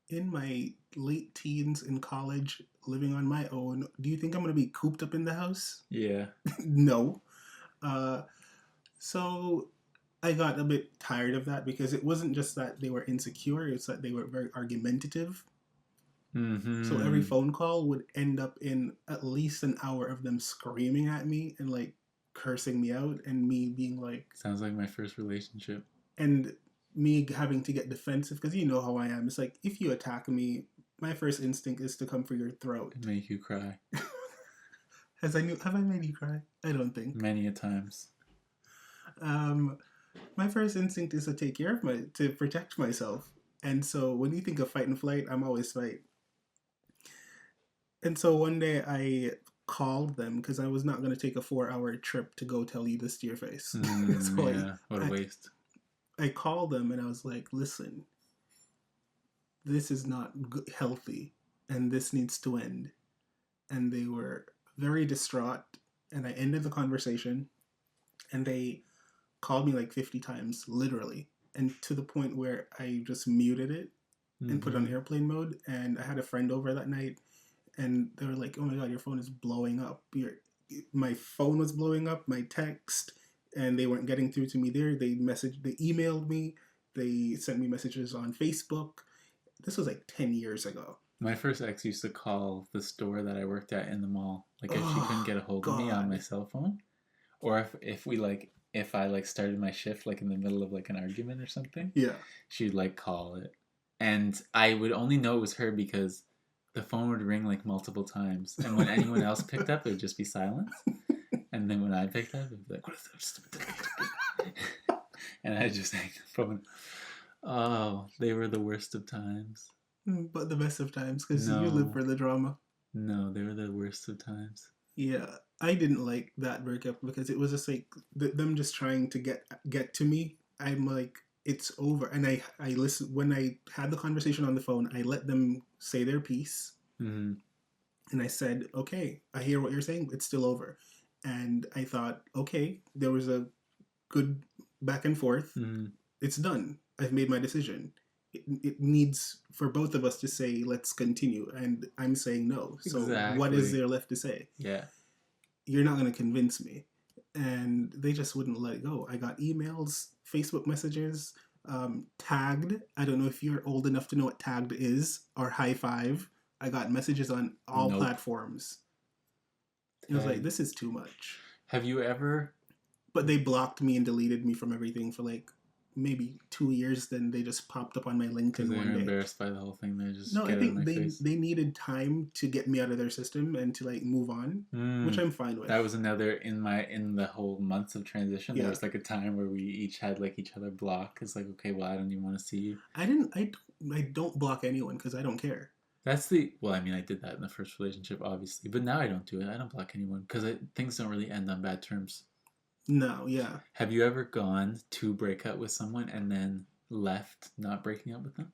in my late teens in college living on my own. Do you think I'm going to be cooped up in the house? Yeah. No. Uh, so I got a bit tired of that because it wasn't just that they were insecure, it's that they were very argumentative. So every Mm-hmm. phone call would end up in at least an hour of them screaming at me and like cursing me out, and me being like, Sounds like my first relationship. and me having to get defensive because you know how I am. It's like, if you attack me, my first instinct is to come for your throat. It make you cry. Have I made you cry? I don't think. Many a times. Um, my first instinct is to take care of to protect myself. And so when you think of fight and flight, I'm always fight. And so one day I called them because I was not going to take a 4-hour trip to go tell you this to your face. So Yeah, what a waste. I called them and I was like, listen, this is not healthy and this needs to end. And they were very distraught. And I ended the conversation and they called me like 50 times, literally. And to the point where I just muted it and put it on airplane mode. And I had a friend over that night and they were like, oh my God, your phone is blowing up. My phone was blowing up, my text, and they weren't getting through to me there. They emailed me, they sent me messages on Facebook. This was like 10 years ago. My first ex used to call the store that I worked at in the mall. Like if she couldn't get a hold of me on my cell phone, or if I like started my shift like in the middle of like an argument or something, yeah, she'd like call it, and I would only know it was her because the phone would ring like multiple times, and when anyone else picked up, it would just be silence. And then when I picked up, it'd be like, "What is that?" And I just hang the phone. Oh, they were the worst of times. but the best of times because you live for the drama. No, they were the worst of times. Yeah, I didn't like that breakup because it was just like them just trying to get to me. I'm like, it's over. And I listened when I had the conversation on the phone. I let them say their piece, and I said, "Okay, I hear what you're saying. It's still over." And I thought, okay, there was a good back and forth. It's done. I've made my decision. It needs for both of us to say, let's continue. And I'm saying no. So exactly. What is there left to say? Yeah. You're not going to convince me. And they just wouldn't let it go. I got emails, Facebook messages, tagged. I don't know if you're old enough to know what tagged is, or high five. I got messages on all platforms. It was like, this is too much. Have you ever... But they blocked me and deleted me from everything for like maybe 2 years. Then they just popped up on my LinkedIn one day. They were embarrassed by the whole thing. They just I think they needed time to get me out of their system and to like move on, which I'm fine with. That was another in the whole months of transition. There was like a time where we each had like each other block. It's like, okay, well, I don't even want to see you. I don't block anyone because I don't care. That's well, I mean, I did that in the first relationship, obviously, but now I don't do it. I don't block anyone because things don't really end on bad terms. No, yeah. Have you ever gone to break up with someone and then left not breaking up with them?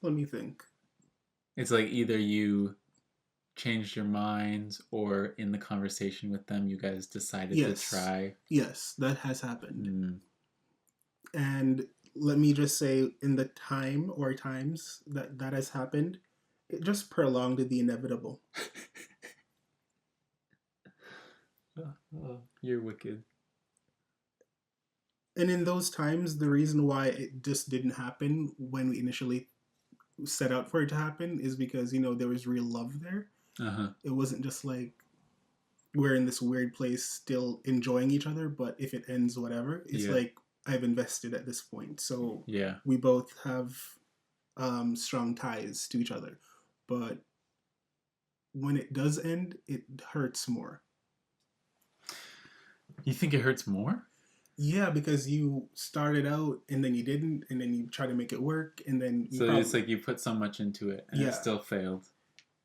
Let me think. It's like either you changed your mind or in the conversation with them, you guys decided to try. Yes, that has happened. And let me just say, in the time or times that has happened, it just prolonged the inevitable. Oh, you're wicked. And in those times, the reason why it just didn't happen when we initially set out for it to happen is because, there was real love there. Uh-huh. It wasn't just like we're in this weird place still enjoying each other, but if it ends, whatever. It's like I've invested at this point. So we both have strong ties to each other. But when it does end, it hurts more. You think it hurts more? Yeah, because you started out and then you didn't, and then you try to make it work, and then it's like you put so much into it and it still failed.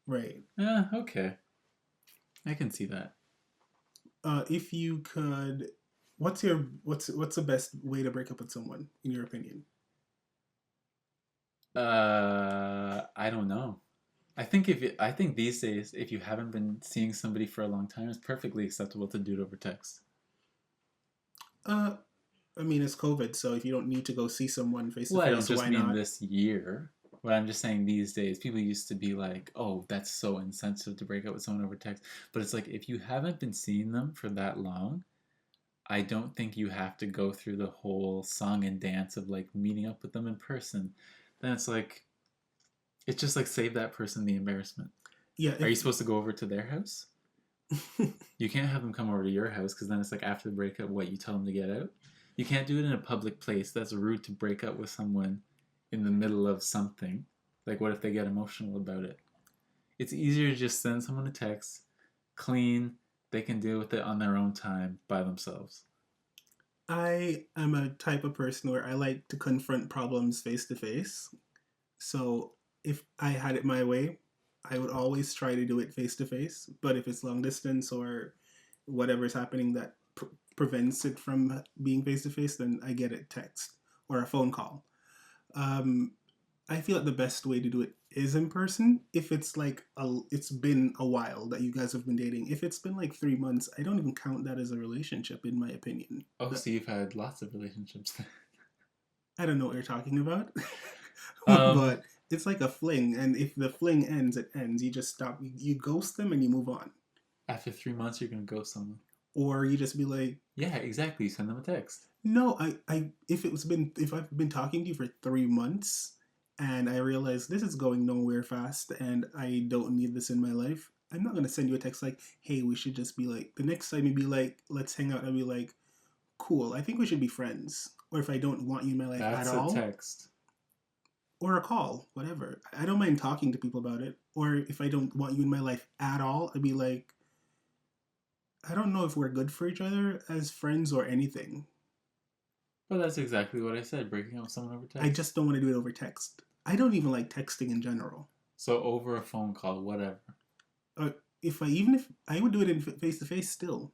Right. Yeah, okay. I can see that. If you could, what's the best way to break up with someone, in your opinion? I don't know. I think these days, if you haven't been seeing somebody for a long time, it's perfectly acceptable to do it over text. I mean, it's COVID, so if you don't need to go see someone face to Well, I don't face, just why mean not? this year. But I'm just saying these days, people used to be like, oh, that's so insensitive to break up with someone over text. But it's like, if you haven't been seeing them for that long, I don't think you have to go through the whole song and dance of like meeting up with them in person. Then it's just like save that person the embarrassment. Yeah, Are you if supposed to go over to their house? You can't have them come over to your house because then it's like after the breakup, what, you tell them to get out? You can't do it in a public place. That's rude to break up with someone in the middle of something. Like, what if they get emotional about it? It's easier to just send someone a text, clean, they can deal with it on their own time by themselves. I am a type of person where I like to confront problems face to face. So if I had it my way, I would always try to do it face to face. But if it's long distance or whatever's happening that prevents it from being face to face, then I get a text or a phone call. Um, I feel like the best way to do it is in person. If it's like it's been a while that you guys have been dating. If it's been like 3 months, I don't even count that as a relationship, in my opinion. Oh, so you've had lots of relationships. I don't know what you're talking about, um, but it's like a fling, and if the fling ends, it ends. You just stop. You ghost them and you move on, After 3 months, you're gonna ghost someone. or you just be like, Yeah, exactly. Send them a text. no, if I've been talking to you for 3 months, and I realize this is going nowhere fast, and I don't need this in my life, I'm not gonna send you a text like, hey, we should just be like. The next time you be like, let's hang out. I'll be like, cool. I think we should be friends. Or if I don't want you in my life at That's a all, text. or a call, whatever. I don't mind talking to people about it. Or if I don't want you in my life at all, I'd be like, I don't know if we're good for each other as friends or anything. But that's exactly what I said. Breaking up with someone over I text. just don't want to do it over text. I don't even like texting in general. So over a phone call, whatever. If I would do it in face to face still.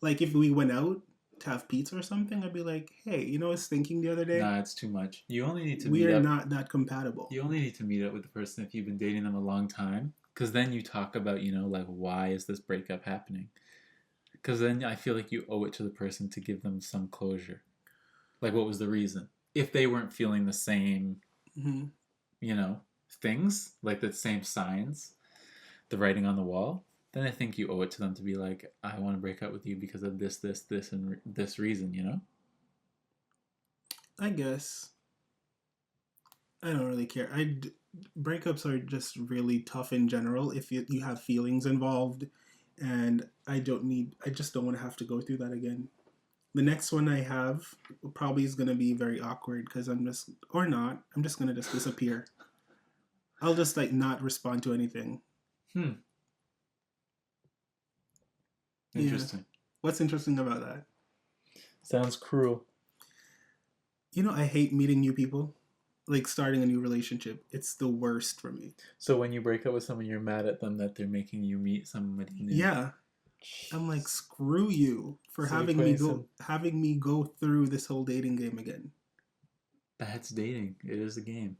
Like if we went out to have pizza or something, I'd be like, hey, I was thinking the other day, Nah, it's too much. You only need to we meet are up. not that compatible. You only need to meet up with the person if you've been dating them a long time. Because then you talk about, like, why is this breakup happening? Because then I feel like you owe it to the person to give them some closure. Like, what was the reason? If they weren't feeling the same, Mm-hmm. things, like the same signs, the writing on the wall, then I think you owe it to them to be like, I want to break up with you because of this, and this reason. I guess I don't really care. Breakups are just really tough in general if you have feelings involved, and I just don't want to have to go through that again. The next one I have probably is gonna be very awkward because I'm just gonna just disappear. I'll just like not respond to anything. Hmm. Yeah. Interesting. What's interesting about that? Sounds cruel. I hate meeting new people. Like starting a new relationship. It's the worst for me. So when you break up with someone, you're mad at them that they're making you meet somebody new. Yeah. I'm like, screw you for So having me go through this whole dating game again. That's dating. It is a game.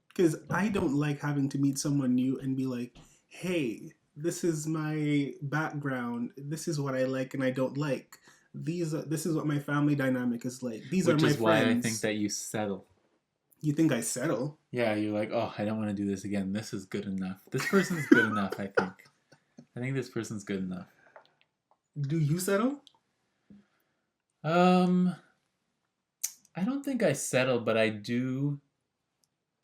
Because I don't like having to meet someone new and be like, hey, this is my background. This is what I like and I don't like. This is what my family dynamic is like. These are Which my is why I friends. think that you settle. You think I settle? Yeah, you're like, oh, I don't want to do this again. This is good enough. This person's good enough, I think. I think this person's good enough. Do you settle? I don't think I settle, but I do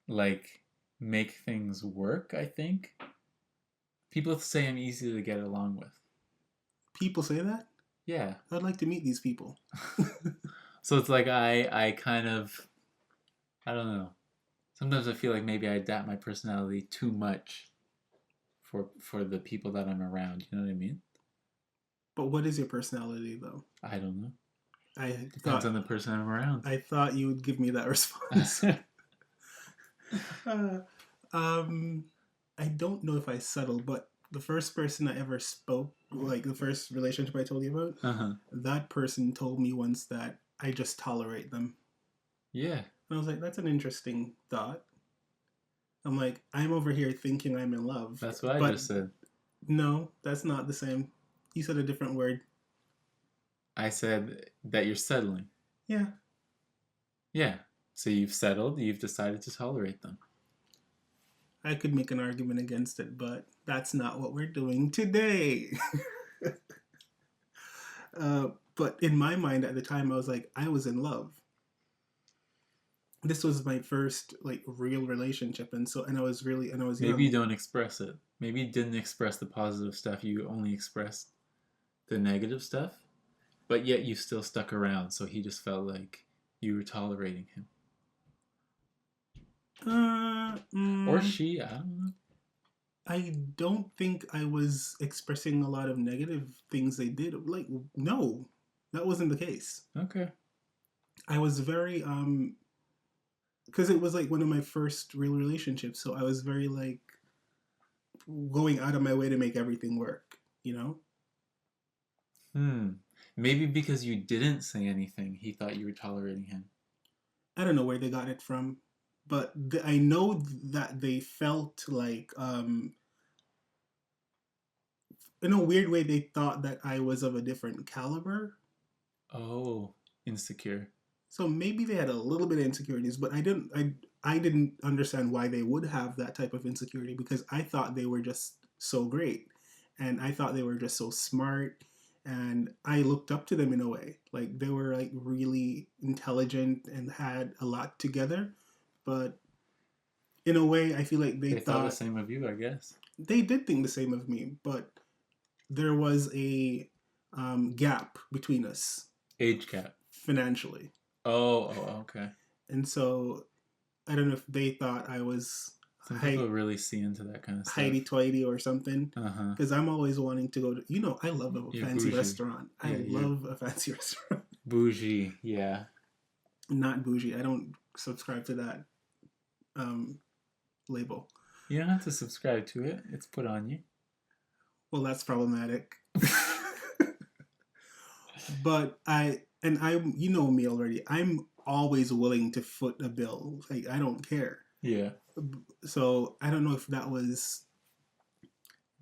like make things work, I think. People say I'm easy to get along with. People say that? Yeah. I'd like to meet these people. So it's like I kind of, I don't know. Sometimes I feel like maybe I adapt my personality too much for the people that I'm around. You know what I mean? But what is your personality, though? I don't know. I Depends on the person I'm around. I thought you would give me that response. I don't know if I settle, but the first person I ever spoke, like the first relationship I told you about, that person told me once that I just tolerate them. Yeah. And I was like, that's an interesting thought. I'm like, I'm over here thinking I'm in love. That's what I just said. No, that's not the same. You said a different word. I said that you're settling. Yeah, Yeah. So you've settled, you've decided to tolerate them. I could make an argument against it, but that's not what we're doing today. But in my mind at the time, I was like, I was in love. This was my first like real relationship, and I was really and I was Maybe you young. don't express it. Maybe you didn't express the positive stuff. You only expressed the negative stuff, but yet you still stuck around. So he just felt like you were tolerating him. Uh, Or mm, she, I don't know. I don't think I was expressing a lot of negative things they did. Like, no, that wasn't the case. Okay. I was very because it was like one of my first real relationships, so I was very like going out of my way to make everything work. You know, Hmm. Maybe because you didn't say anything, he thought you were tolerating him. I don't know where they got it from, but I know that they felt like in a weird way they thought that I was of a different caliber. Oh, insecure. So maybe they had a little bit of insecurities, but I didn't understand why they would have that type of insecurity because I thought they were just so great and I thought they were just so smart and I looked up to them in a way. Like they were like really intelligent and had a lot together, but in a way I feel like they They thought the thought same of you, I guess. they did think the same of me, but there was a gap between us Age gap. financially. Okay. And so I don't know if they thought I was Some people really see into that kind of stuff. Heidi Toity or something. Uh huh. Because I'm always wanting to go to, I love a You're fancy bougie. restaurant. Yeah, I you're love a fancy restaurant. bougie. Yeah. Not bougie. I don't subscribe to that um, label. You don't have to subscribe to it. It's put on you. Well, that's problematic. But you know me already. I'm always willing to foot a bill. Like, I don't care. Yeah. So I don't know if that was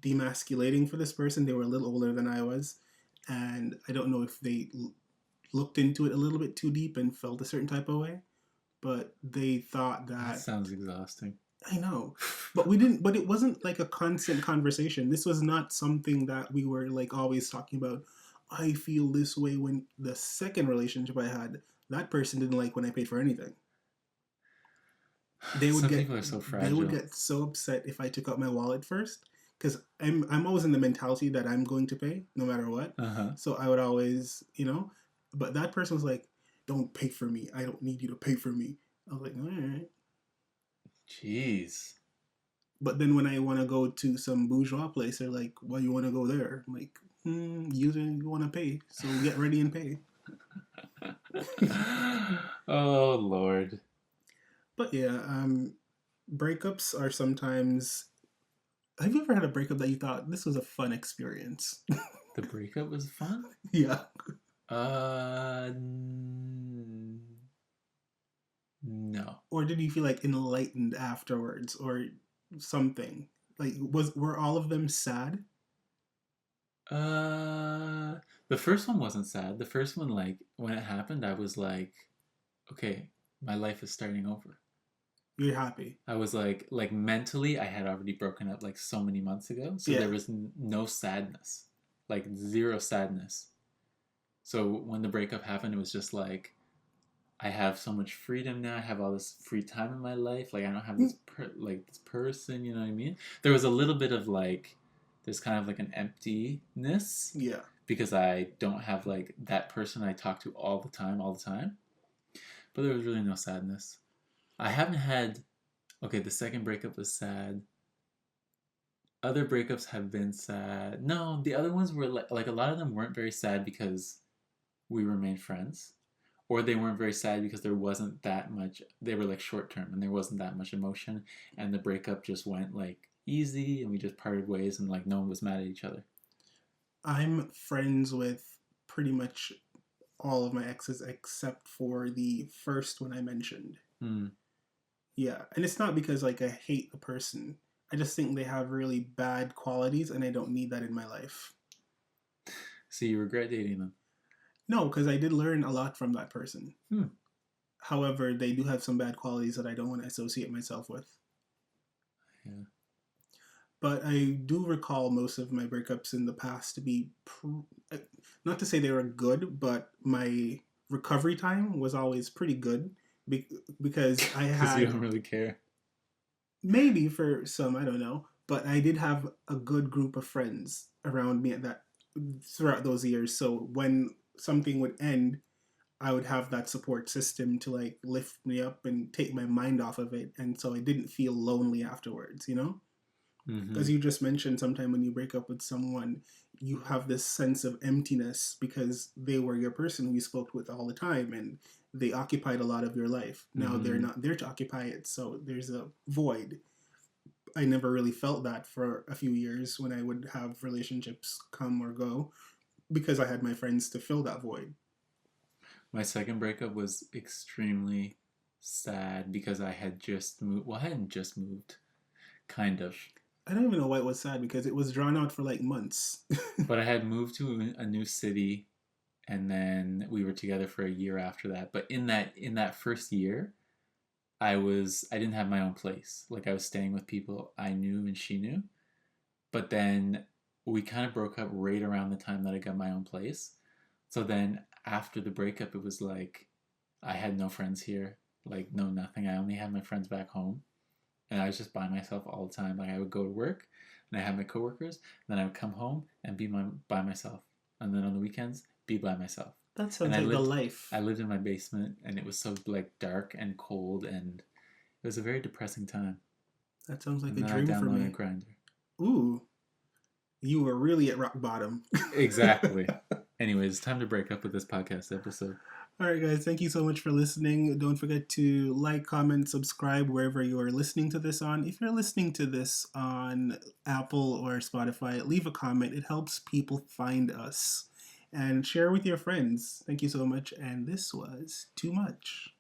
demasculating for this person. They were a little older than I was, and I don't know if they looked into it a little bit too deep and felt a certain type of way, but they thought That that sounds exhausting. I know, but we didn't. But it wasn't like a constant conversation. This was not something that we were like always talking about. I feel this way when the second relationship I had, that person didn't like when I paid for anything. Some people are so They would fragile. get so upset if I took out my wallet first because I'm always in the mentality that I'm going to pay no matter what. Uh huh. So I would always, but that person was like, "Don't pay for me. I don't need you to pay for me." I was like, "All right." Jeez. But then when I want to go to some bourgeois place, they're like, "Why you want to go there?" I'm like, "You didn't want to pay, so get ready and pay." Oh Lord. But yeah, breakups are sometimes. Have you ever had a breakup that you thought this was a fun experience? The breakup was fun? Yeah. Uh, no. Or did you feel like enlightened afterwards or something? Like were all of them sad? Uh, the first one wasn't sad. The first one, like, when it happened, I was like, okay, my life is starting over. You're happy. I was like mentally, I had already broken up like so many months ago, so Yeah. there was no sadness, like zero sadness. So when the breakup happened, it was just like, I have so much freedom now. I have all this free time in my life. Like I don't have this person. You know what I mean? There was a little bit of like, there's kind of like an emptiness Yeah. because I don't have like that person I talk to all the time. But there was really no sadness. I haven't had. Okay, the second breakup was sad. Other breakups have been sad. No, the other ones were like a lot of them weren't very sad because we remained friends, or they weren't very sad because there wasn't that much. They were like short term and there wasn't that much emotion, and the breakup just went like easy, and we just parted ways, and like no one was mad at each other. I'm friends with pretty much all of my exes except for the first one I mentioned. Hmm. Yeah. And it's not because like I hate the person. I just think they have really bad qualities and I don't need that in my life. So you regret dating them? No, because I did learn a lot from that person. Hmm. However, they do have some bad qualities that I don't want to associate myself with. Yeah. But I do recall most of my breakups in the past to be, not to say they were good, but my recovery time was always pretty good because I Because you had, don't really care. maybe for some, I don't know, but I did have a good group of friends around me at that throughout those years. So when something would end, I would have that support system to like lift me up and take my mind off of it, and so I didn't feel lonely afterwards. Mm-hmm. As you just mentioned, sometime when you break up with someone, you have this sense of emptiness because they were your person who you spoke with all the time, and they occupied a lot of your life. Now they're Mm-hmm. not there to occupy it, so there's a void. I never really felt that for a few years when I would have relationships come or go because I had my friends to fill that void. My second breakup was extremely sad because I had just moved. Well, I hadn't just moved, kind of. I don't even know why it was sad because it was drawn out for like months. But I had moved to a new city, and then we were together for a year after that. But in that first year, I didn't have my own place. Like I was staying with people I knew and she knew. But then we kind of broke up right around the time that I got my own place. So then after the breakup, it was like I had no friends here, like no nothing. I only had my friends back home, and I was just by myself all the time. Like I would go to work, and I had my coworkers. And then I would come home and be by myself, and then on the weekends be by myself. That And sounds like the life. I lived in my basement, and it was so like dark and cold, and it was a very depressing time. That sounds like And a then I dream for downloaded me. Grinder. Ooh, you were really at rock bottom. Exactly. Anyways, it's time to break up with this podcast episode. All right, guys, thank you so much for listening. Don't forget to like, comment, subscribe wherever you are listening to this on. If you're listening to this on Apple or Spotify, leave a comment. It helps people find us. And share with your friends. Thank you so much. And this was Too Much.